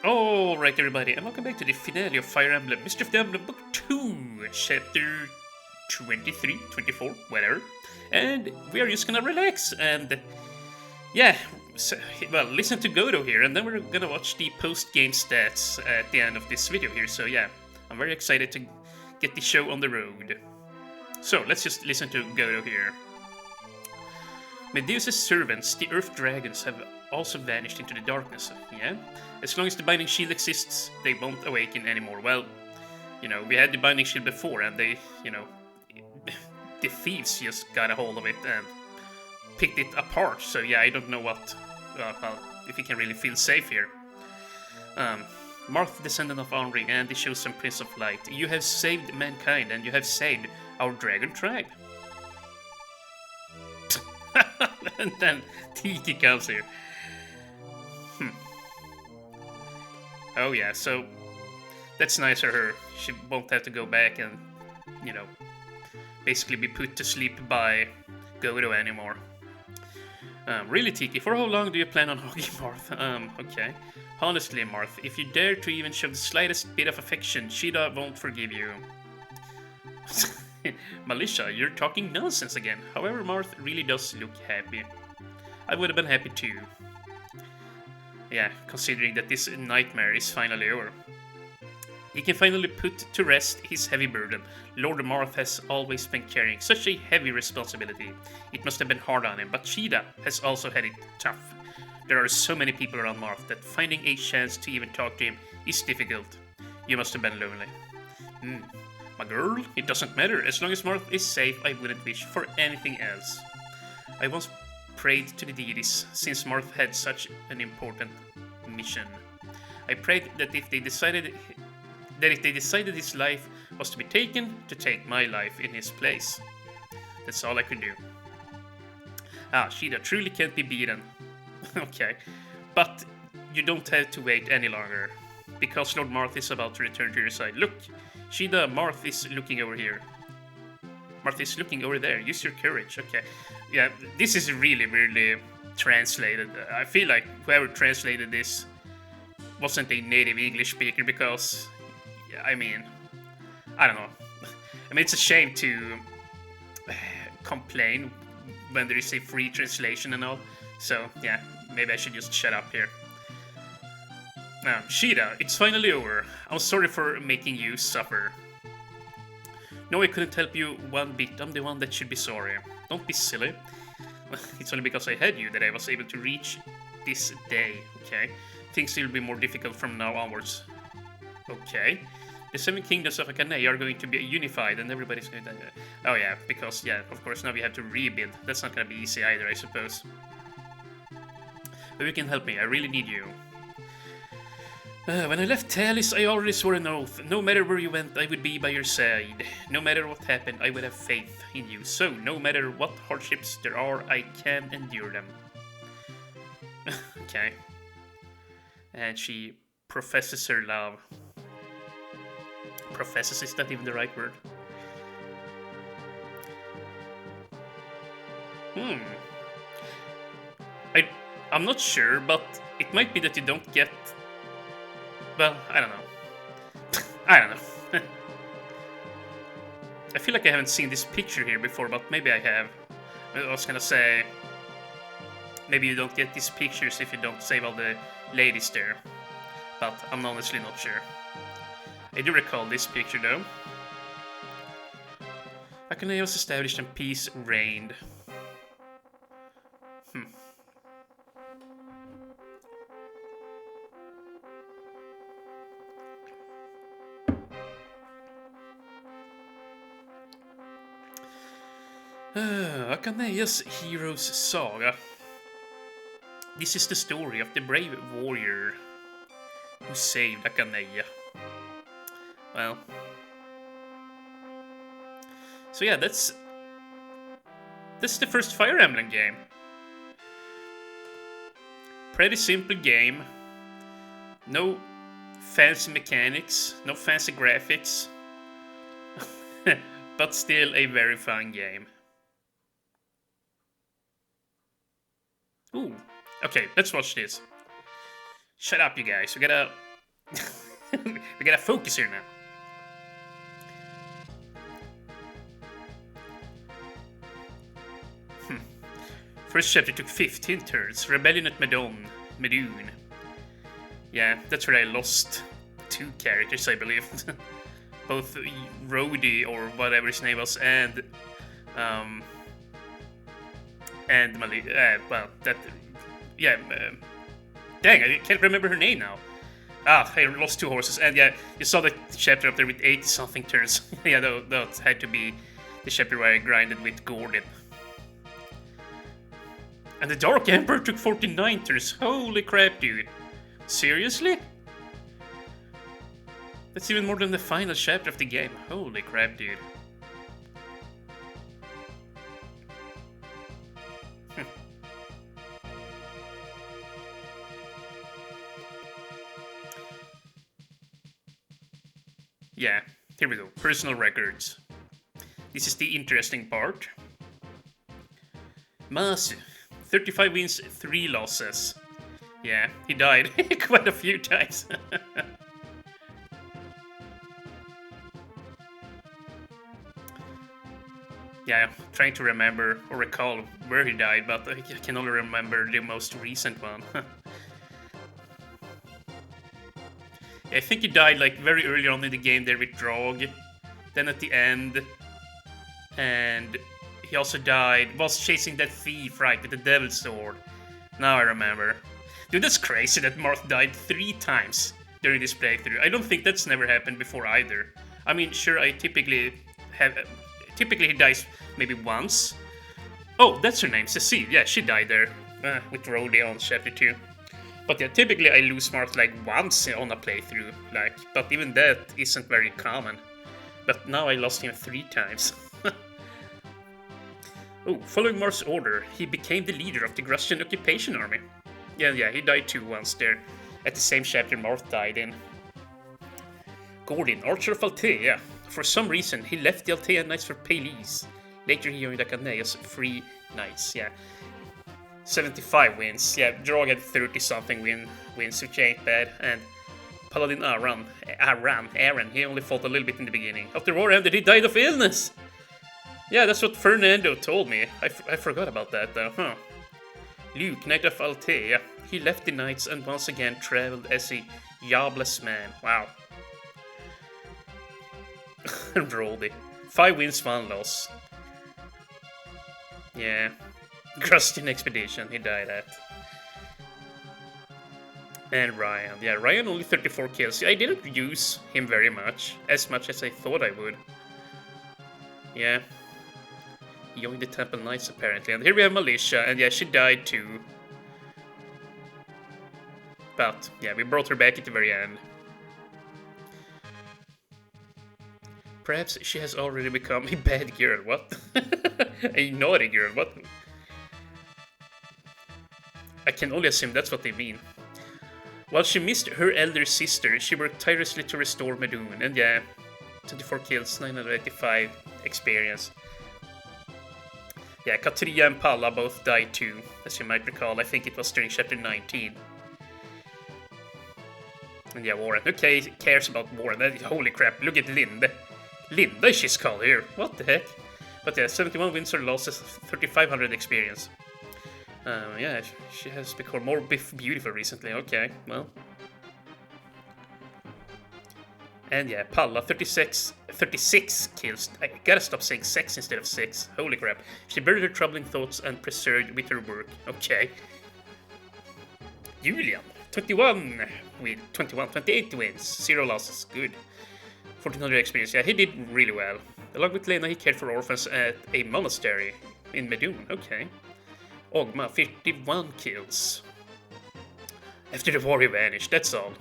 Alright everybody, and welcome back to the finale of Fire Emblem, Mystery of the Emblem Book 2, Chapter 23, 24, whatever. And we are just gonna relax and, yeah, well, listen to Godo here, and then we're gonna watch the post-game stats at the end of this video here, so yeah, I'm very excited to get the show on the road. So, let's just listen to Godo here. Medusa's servants, the Earth Dragons, have also vanished into the darkness, yeah? As long as the Binding Shield exists, they won't awaken anymore. Well, we had the Binding Shield before, and they, the thieves just got a hold of it and picked it apart, so yeah, I don't know what, well, if we can really feel safe here. Marth, descendant of Henri, and the chosen Prince of Light, you have saved mankind, and you have saved our dragon tribe. And then Tiki comes here. Oh yeah, so that's nice of her. She won't have to go back and, basically be put to sleep by Godo anymore. Really, Tiki, for how long do you plan on hogging Marth? Okay. Honestly, Marth, if you dare to even show the slightest bit of affection, Shida won't forgive you. Malisha, you're talking nonsense again. However, Marth really does look happy. I would have been happy too. Yeah, considering that this nightmare is finally over. He can finally put to rest his heavy burden. Lord Marth has always been carrying such a heavy responsibility. It must have been hard on him, but Shida has also had it tough. There are so many people around Marth that finding a chance to even talk to him is difficult. You must have been lonely. My girl, it doesn't matter. As long as Marth is safe, I wouldn't wish for anything else. I once prayed to the deities, since Marth had such an important mission. I prayed that if they decided his life was to be taken, to take my life in his place. That's all I could do. Shida truly can't be beaten. Okay, but you don't have to wait any longer, because Lord Marth is about to return to your side. Look, Shida, Marth is looking over here. Marth is looking over there. Use your courage. Okay. Yeah, this is really weirdly translated. I feel like whoever translated this wasn't a native English speaker because, I don't know. It's a shame to complain when there is a free translation and all. So, yeah, maybe I should just shut up here. Shida, it's finally over. I'm sorry for making you suffer. No, I couldn't help you one bit. I'm the one that should be sorry. Don't be silly. It's only because I had you that I was able to reach this day, okay? Things will be more difficult from now onwards. Okay. The 7 kingdoms of Akane are going to be unified and everybody's going to... Oh yeah, because, yeah, of course now we have to rebuild. That's not going to be easy either, I suppose. But you can help me. I really need you. When I left Talis, I already swore an oath. No matter where you went, I would be by your side. No matter what happened, I would have faith in you. So, no matter what hardships there are, I can endure them. Okay. And she professes her love. Professes, is that even the right word? I'm not sure, but it might be that you don't get... Well, I don't know. I don't know. I feel like I haven't seen this picture here before, but maybe I have. I was gonna say... Maybe you don't get these pictures if you don't save all the ladies there. But I'm honestly not sure. I do recall this picture though. Akane was established and peace reigned. Akane's hero's saga. This is the story of the brave warrior who saved Akane. Well, so yeah, that's the first Fire Emblem game. Pretty simple game. No fancy mechanics, no fancy graphics, but still a very fun game. Ooh, okay, let's watch this. Shut up, you guys. We gotta We gotta focus here now. First chapter took 15 turns. Rebellion at Medoon. Yeah, that's where I lost 2 characters, I believe. Both Rhodey, or whatever his name was, and Mali. Well, that. Yeah. Dang, I can't remember her name now. Ah, I lost 2 horses, and yeah, you saw the chapter up there with 80-something turns. Yeah, that had to be the chapter where I grinded with Gordon. And the Dark Emperor took 49 turns. Holy crap, dude. Seriously? That's even more than the final chapter of the game. Holy crap, dude. Yeah, here we go. Personal records. This is the interesting part. Masu. 35 wins, 3 losses. Yeah, he died quite a few times. Yeah, I'm trying to remember or recall where he died, but I can only remember the most recent one. I think he died like very early on in the game there with Drog, then at the end, and he also died whilst chasing that thief, right, with the Devil's Sword. Now I remember. Dude, that's crazy that Marth died 3 times during this playthrough. I don't think that's never happened before either. I mean, sure, typically he dies maybe once. Oh, that's her name, Cecile. Yeah, she died there with Rhodey on chapter 2. But yeah, typically I lose Marth like once on a playthrough, but even that isn't very common. But now I lost him 3 times. Oh, following Marth's order, he became the leader of the Grustian occupation army. Yeah, he died too once there, at the same chapter Marth died in. Gordon, Archer of Altea. For some reason, he left the Altea Knights for Pales. Later he joined Akanea's Free Knights, yeah. 75 wins, yeah, Drog had 30-something wins, which ain't bad, and Paladin Aaron, he only fought a little bit in the beginning. After war ended, he died of illness! Yeah, that's what Fernando told me. I forgot about that, though, huh. Luke, Knight of Altea, he left the Knights and once again traveled as a jobless man. Wow. Brody. 5 wins, 1 loss. Yeah. Grustian Expedition, he died at. And Ryan. Yeah, Ryan only 34 kills. I didn't use him very much. As much as I thought I would. Yeah. He joined the Temple Knights apparently. And here we have Militia, and yeah, she died too. But, yeah, we brought her back at the very end. Perhaps she has already become a bad girl. What? A naughty girl. What? I can only assume that's what they mean. While she missed her elder sister, she worked tirelessly to restore Medoon. And yeah, 24 kills, 985 experience. Yeah, Katria and Palla both died too, as you might recall. I think it was during chapter 19. And yeah, Warren. Who cares about Warren? Holy crap, look at Linda. Linda, she's called here. What the heck? But yeah, 71 wins or losses, 3,500 experience. Yeah, she has become more beautiful recently. Okay, well. And yeah, Palla, 36 kills. I gotta stop saying 6 instead of 6. Holy crap. She buried her troubling thoughts and persevered with her work. Okay. Julian, 28 wins, 0 losses. Good. 1,400 experience. Yeah, he did really well. Along with Lena, he cared for orphans at a monastery in Medoon. Okay. Ogma, 51 kills. After the war, he vanished. That's all.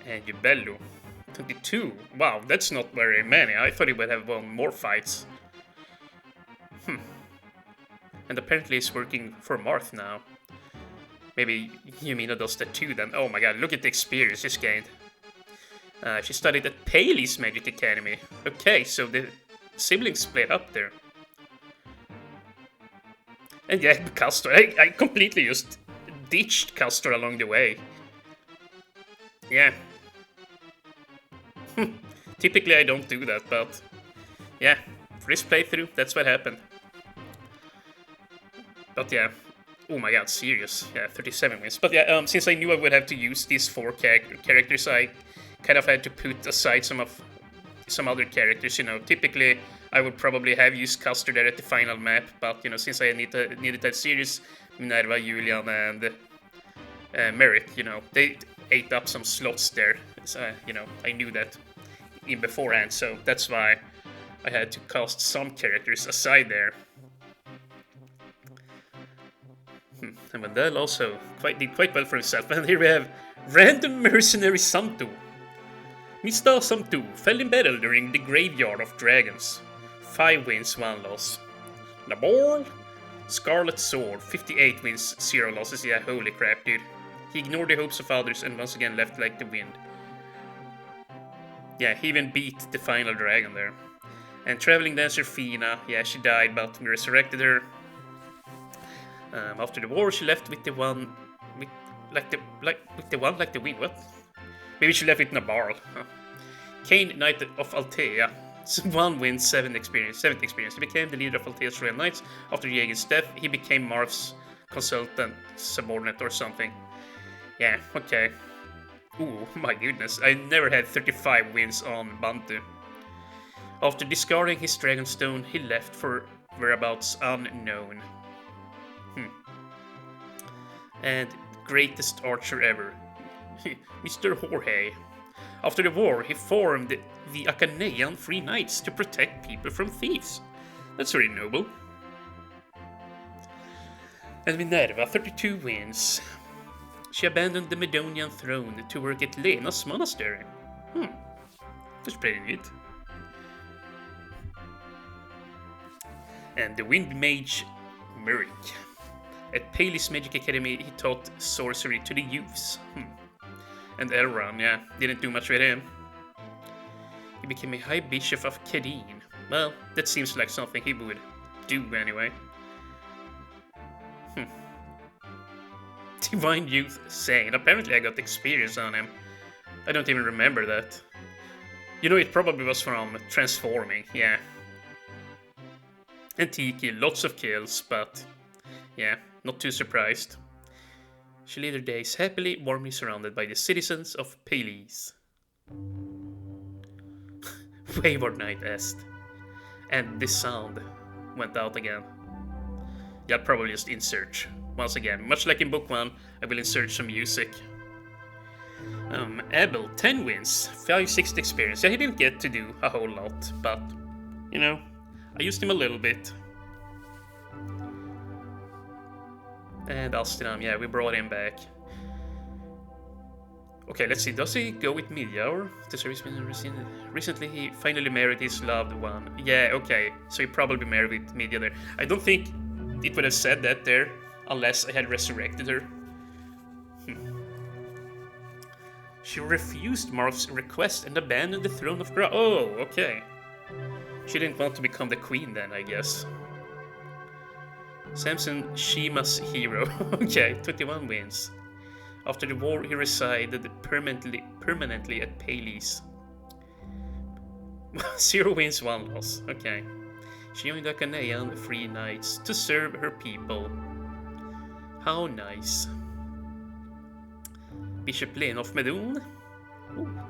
And Jubello, 22. Wow, that's not very many. I thought he would have won more fights. And apparently he's working for Marth now. Maybe Yumina does that too then. Oh my god, look at the experience she's gained. She studied at Paley's Magic Academy. Okay, so the siblings split up there. And yeah, Castor. I completely just ditched Castor along the way. Yeah. Typically I don't do that, but yeah, for this playthrough, that's what happened. But yeah, oh my god, serious. Yeah, 37 wins. But yeah, since I knew I would have to use these 4 characters, I kind of had to put aside some other characters. You know, typically I would probably have used Custer there at the final map, but you know, since I needed that series, Minerva, Julian, and Merrick, you know, they ate up some slots there. So, you know, I knew that in beforehand, so that's why I had to cast some characters aside there. And Wendell also did quite well for himself. And here we have Random Mercenary Santu. Mr. Santu fell in battle during the Graveyard of Dragons. 5 wins, 1 loss. Nabal, Scarlet Sword, 58 wins, 0 losses. Yeah, holy crap, dude. He ignored the hopes of others and once again left like the wind. Yeah, he even beat the final dragon there. And Traveling Dancer Fina, yeah, she died, but we resurrected her. After the war, she left with the one, like the wind. What? Maybe she left with Nabal. Huh. Kane, Knight of Altea, 1 win, 7 experience. He became the leader of Altea's Royal Knights. After Jaeger's death, he became Marth's consultant, subordinate, or something. Yeah, okay. Ooh, my goodness, I never had 35 wins on Bantu. After discarding his Dragonstone, he left for whereabouts unknown. And greatest archer ever, Mr. Jorge. After the war, he formed the Achanean Free Knights to protect people from thieves. That's very noble. And Minerva, 32 wins. She abandoned the Medonian throne to work at Lena's monastery. That's pretty neat. And the Wind Mage, Merrick. At Paley's Magic Academy, he taught sorcery to the youths. And Elrond, yeah, didn't do much with him. He became a High Bishop of Kadeen. Well, that seems like something he would do anyway. Divine Youth Sane. Apparently I got experience on him. I don't even remember that. You know, it probably was from transforming, yeah. And Tiki, lots of kills, but yeah, not too surprised. She lived her days happily, warmly surrounded by the citizens of Pales. Wayward Knight asked. And the sound went out again. Yeah, I'll probably just insert. Once again, much like in book 1, I will insert some music. Abel, 10 wins, 560 experience. Yeah, he didn't get to do a whole lot, but, you know, I used him a little bit. And Astram, yeah, we brought him back. Okay, let's see, does he go with Midja or the service recently he finally married his loved one? Yeah, okay, so he probably married with Midja there. I don't think it would have said that there unless I had resurrected her. She refused Marth's request and abandoned the throne of Gra. Oh, okay. She didn't want to become the queen then, I guess. Samson, Shima's hero. Okay, 21 wins. After the war, he resided permanently at Pales. 0 wins, 1 loss. Okay. She joined the Achanean Free Knights to serve her people. How nice. Bishop Lena of Medon. Ooh.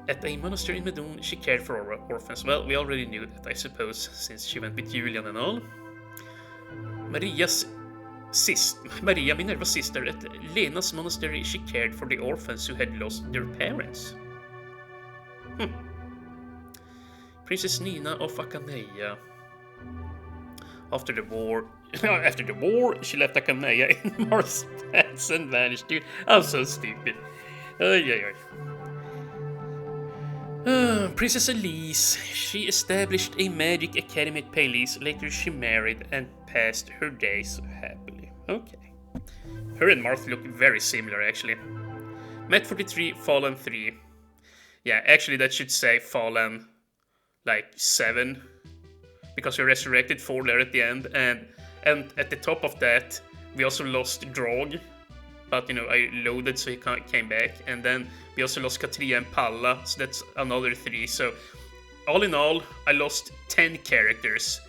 At a monastery in Medon, she cared for orphans. Well, we already knew that, I suppose, since she went with Julian and all. Maria, Minerva's sister, at Lena's monastery, she cared for the orphans who had lost their parents. Princess Nina of Achaneia. After the war, she left Achaneia in Marth's pants and vanished. Dude, I'm so stupid. Princess Elise. She established a magic academy at Pales. Later, she married and passed her days happily. Okay. Her and Marth look very similar, actually. Met 43, Fallen 3. Yeah, actually, that should say Fallen, like, 7. Because we resurrected 4 there at the end, and at the top of that, we also lost Drog. but I loaded, so he came back, and then we also lost Katria and Palla, so that's another 3. So all in all, I lost 10 characters,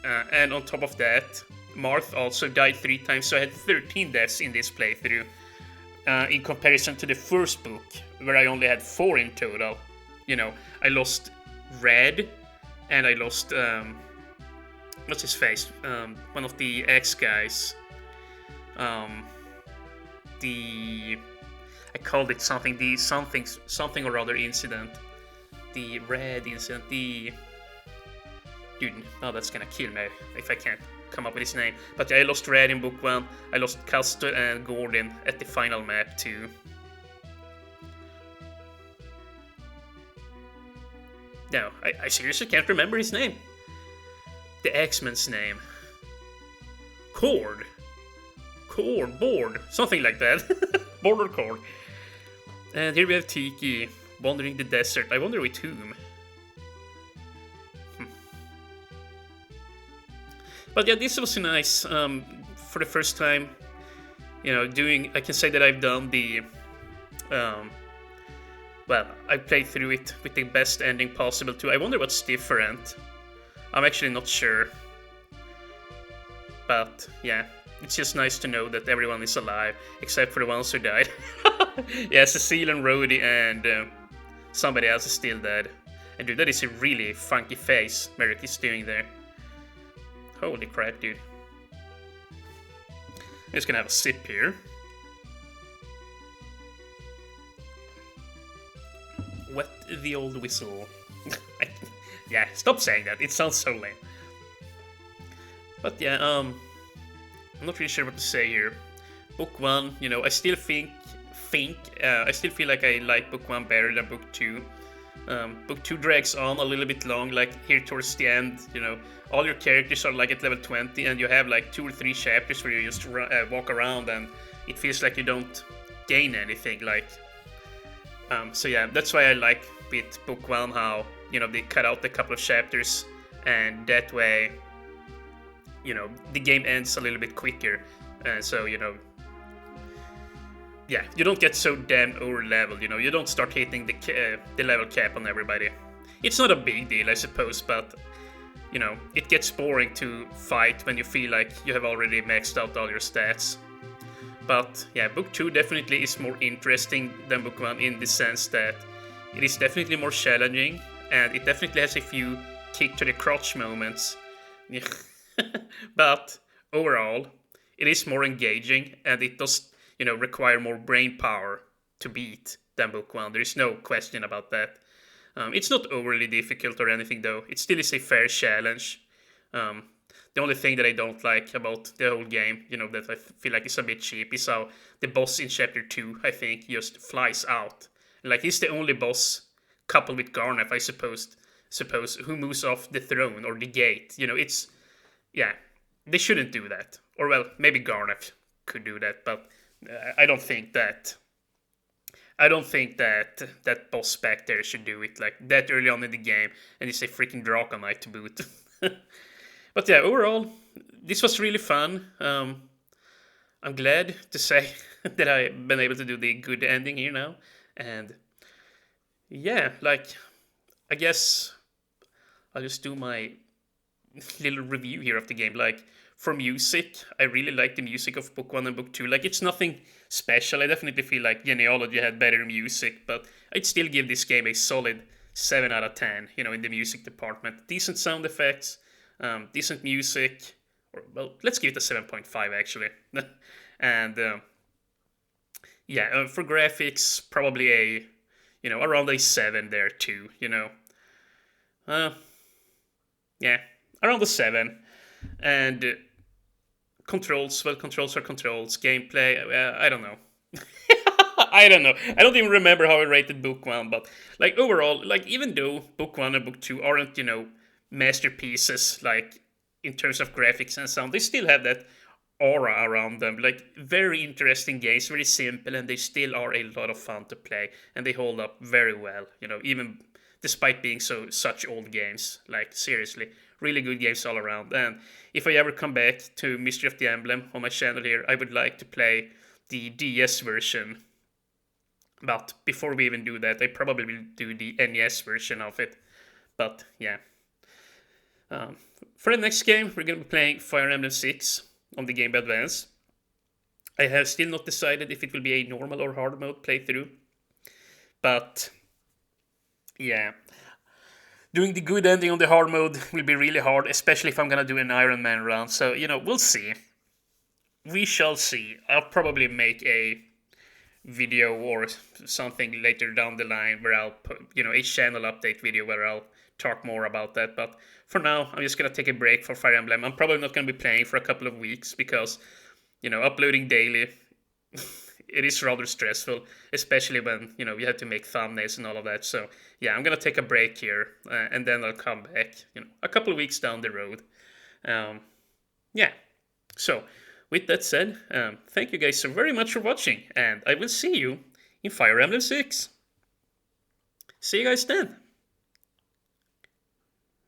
and on top of that, Marth also died 3 times, so I had 13 deaths in this playthrough, in comparison to the first book, where I only had 4 in total. I lost Red, and I lost, what's his face? One of the X guys. I called it something, the something or other incident. The Red incident, Dude, that's gonna kill me if I can't come up with his name. But yeah, I lost Red in book 1, I lost Castor and Gordon at the final map too. No, I seriously can't remember his name. The X-Men's name. Board, something like that. Border Cord. And here we have Tiki, wandering the desert. I wonder with whom. But yeah, this was nice. For the first time, I can say that I've done the, well, I played through it with the best ending possible too. I wonder what's different. I'm actually not sure. But yeah, it's just nice to know that everyone is alive, except for the ones who died. Yeah, Cecile and Rhodey and somebody else is still dead. And dude, that is a really funky face Merrick is doing there. Holy crap, dude. I'm just gonna have a sip here. Wet the old whistle. Yeah, stop saying that. It sounds so lame. But yeah, I'm not really sure what to say here. Book 1, I still I still feel like I like book 1 better than book 2. Book 2 drags on a little bit long, like here towards the end, all your characters are like at level 20, and you have like 2 or 3 chapters where you just walk around, and it feels like you don't gain anything, like. So yeah, that's why I like with book 1 how, they cut out a couple of chapters, and that way, the game ends a little bit quicker, so, yeah, you don't get so damn over-leveled, you don't start hitting the level cap on everybody. It's not a big deal, I suppose, but, it gets boring to fight when you feel like you have already maxed out all your stats. But, yeah, book 2 definitely is more interesting than book 1 in the sense that it is definitely more challenging, and it definitely has a few kick-to-the-crotch moments. But, overall, it is more engaging, and it does require more brain power to beat than book 1. There is no question about that. It's not overly difficult or anything, though. It still is a fair challenge. The only thing that I don't like about the whole game, that I feel like is a bit cheap, is how the boss in Chapter 2, I think, just flies out. Like, he's the only boss, coupled with Garneth, I suppose, who moves off the throne or the gate. It's... Yeah, they shouldn't do that. Or, well, maybe Garneth could do that, but I don't think that that boss back there should do it like that early on in the game, and it's a freaking Draconite to boot. But yeah, overall, this was really fun. I'm glad to say that I've been able to do the good ending here now, and yeah, like, I guess I'll just do my little review here of the game. Like, for music, I really like the music of book 1 and book 2. Like, it's nothing special. I definitely feel like Genealogy had better music, but I'd still give this game a solid 7 out of 10, in the music department. Decent sound effects, decent music, or, well, let's give it a 7.5 actually. And, yeah, for graphics, probably a, around a 7 there too, yeah, around the 7. And controls, well, controls are controls. Gameplay, I don't know. I don't know. I don't even remember how I rated book 1, but like overall, like even though book 1 and book 2 aren't, masterpieces, like in terms of graphics and sound, they still have that aura around them. Like, very interesting games, very simple, and they still are a lot of fun to play, and they hold up very well, even despite being such old games. Like, seriously, really good games all around. And if I ever come back to Mystery of the Emblem on my channel here, I would like to play the DS version. But before we even do that, I probably will do the NES version of it. But yeah. For the next game, we're going to be playing Fire Emblem 6 on the Game Boy Advance. I have still not decided if it will be a normal or hard mode playthrough. But yeah. Doing the good ending on the hard mode will be really hard, especially if I'm going to do an Iron Man run. So, we'll see. We shall see. I'll probably make a video or something later down the line where I'll put, a channel update video where I'll talk more about that. But for now, I'm just going to take a break for Fire Emblem. I'm probably not going to be playing for a couple of weeks because, uploading daily, it is rather stressful, especially when, you have to make thumbnails and all of that. So, yeah, I'm going to take a break here and then I'll come back, a couple of weeks down the road. Yeah, so with that said, thank you guys so very much for watching, and I will see you in Fire Emblem 6. See you guys then.